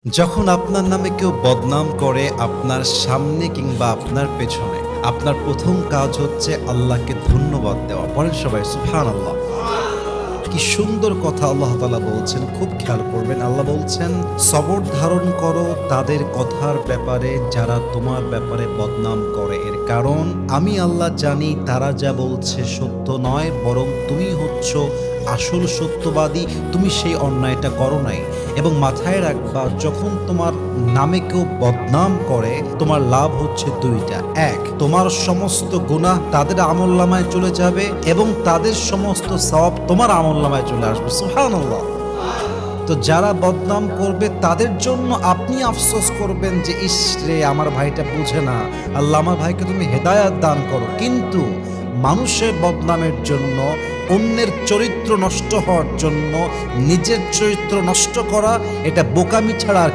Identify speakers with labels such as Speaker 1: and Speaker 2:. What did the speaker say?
Speaker 1: যখন আপনার নামে কেউ বদনাম করে আপনার সামনে কিংবা আপনার পেছনে, আপনার প্রথম কাজ হচ্ছে আল্লাহকে ধন্যবাদ দেওয়া। বলেন সবাই সুবহানাল্লাহ। কি সুন্দর কথা আল্লাহ তাআলা বলছেন, খুব খেয়াল করবেন। আল্লাহ বলছেন, সবর ধারণ করো তাদের কথার ব্যাপারে যারা তোমার ব্যাপারে বদনাম করে। এর কারণ আমি আল্লাহ জানি তারা যা বলছে সত্য নয়, বরং তুমি হচ্ছ আসল সত্যবাদী। তুমি সেই অন্যায়টা করো নাই। এবং মাথায় রাখবা, যখন তোমার নামে কেউ বদনাম করে তোমার লাভ হচ্ছে দুইটা। এক, তোমার সমস্ত গুনাহ তাদের আমলনামায় চলে যাবে এবং তাদের সমস্ত সওয়াব তোমার আমলনামায় চলে আসবে। সুবহানাল্লাহ। তো যারা বদনাম করবে তাদের জন্য আপনি আফসোস করবেন যে ইস রে, আমার ভাইটা বুঝে না, আল্লাহ আমার ভাইকে তুমি হেদায়াত দান করো। কিন্তু মানুষের বদনামের জন্য, অন্যের চরিত্র নষ্ট হওয়ার জন্য নিজের চরিত্র নষ্ট করা, এটা বোকামি ছাড়া আর